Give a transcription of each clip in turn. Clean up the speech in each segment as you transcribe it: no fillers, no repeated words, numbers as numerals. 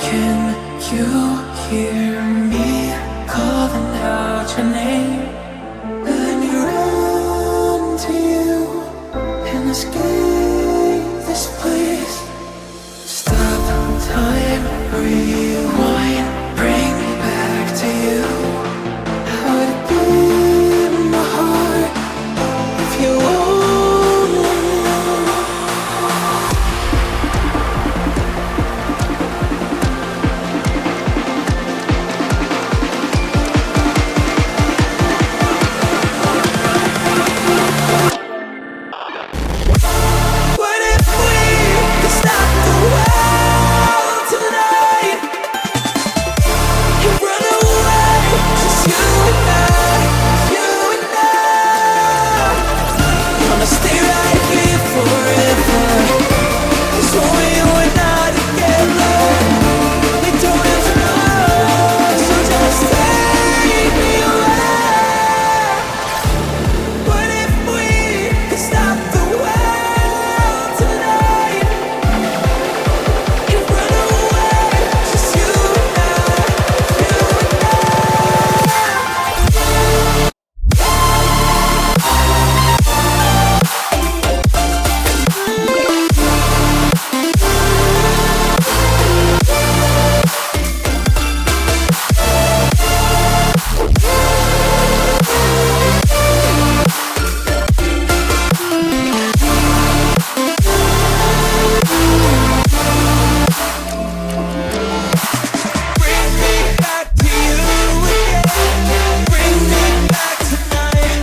Can you hear me calling out your name? Let me run to you and escape this place. Stop time, rewind, bring me back to you. How would it be in my heart if you only knew? What if we could stop the world tonight and run away, just you and I, you and I? Gonna stay right here forever, 'cause when we were not together, we don't have tomorrow, so just take me away. What if we could stop the world tonight and run away, just you and I, you and I? Bring me back to you again. Bring me back tonight.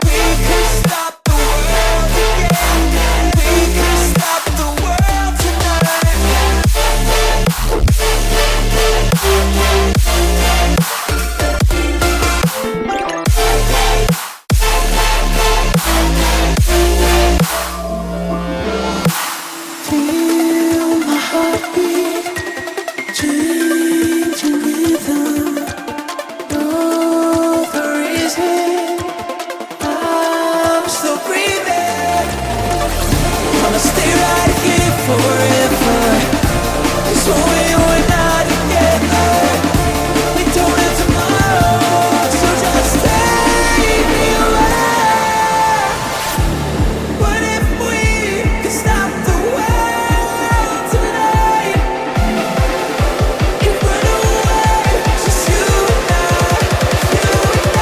We can stop the world again. We can stop the world tonight. Feel my heartbeat, changing rhythm. Know the reason I'm still breathing. Gonna stay right here forever, 'cause when we were not together, we don't have tomorrow, so just take me away. What if we could stop the world tonight and run away, just you and I, you and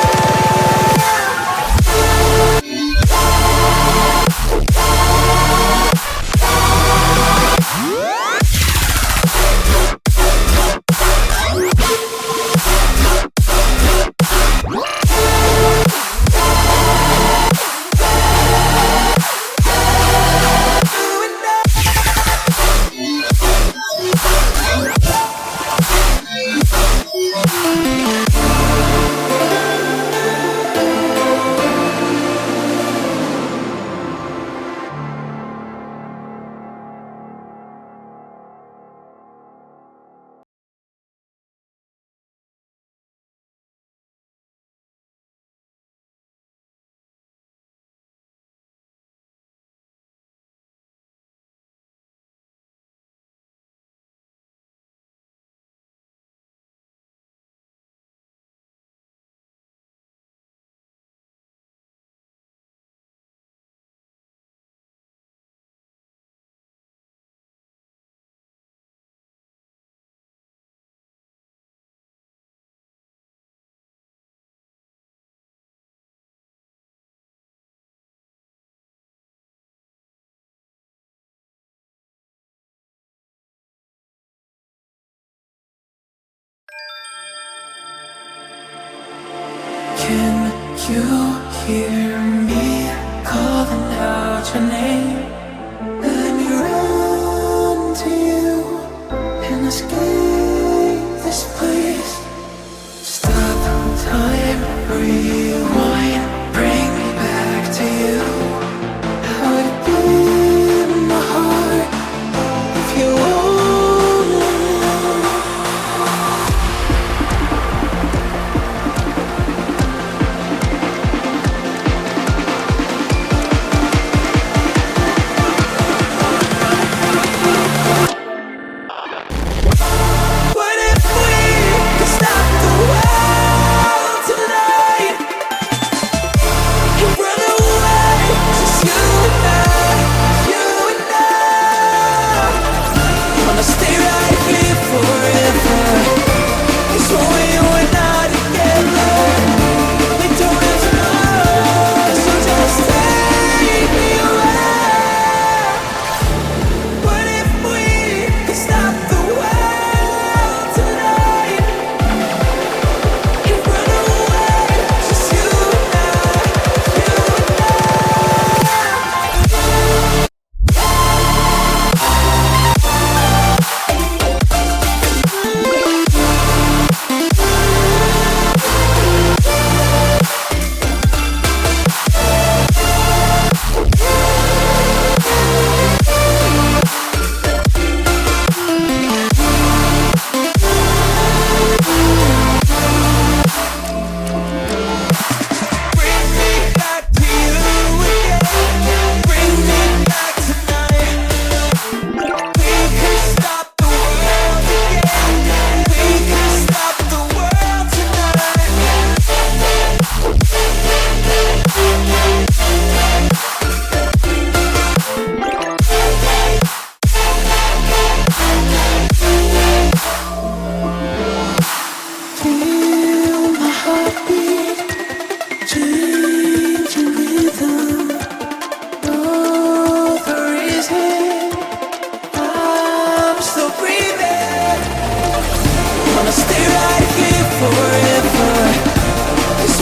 Can you hear me calling out your name? Let me run to you and escape this place. Stop time, rewind, bring me back to you. How would it be in my heart if you only knew?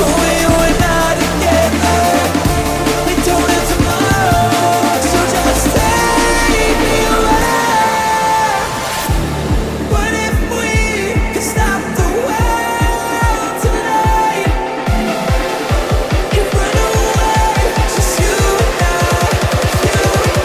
But we're not together. We don't have tomorrow, so just take me away. What if we could stop the world tonight and run away, just you and I, you and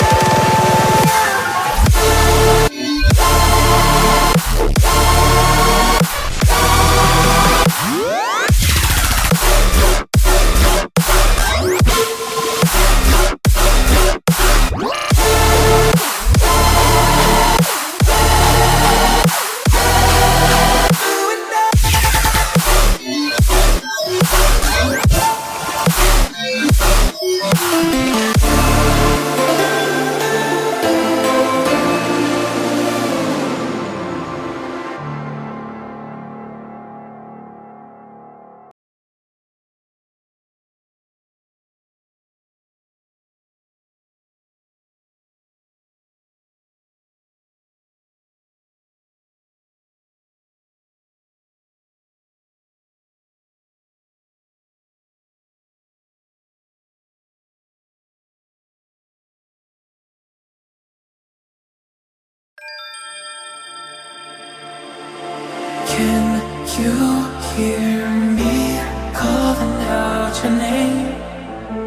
Can you hear me calling out your name?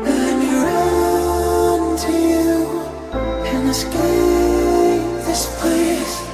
Let me run to you and escape this place.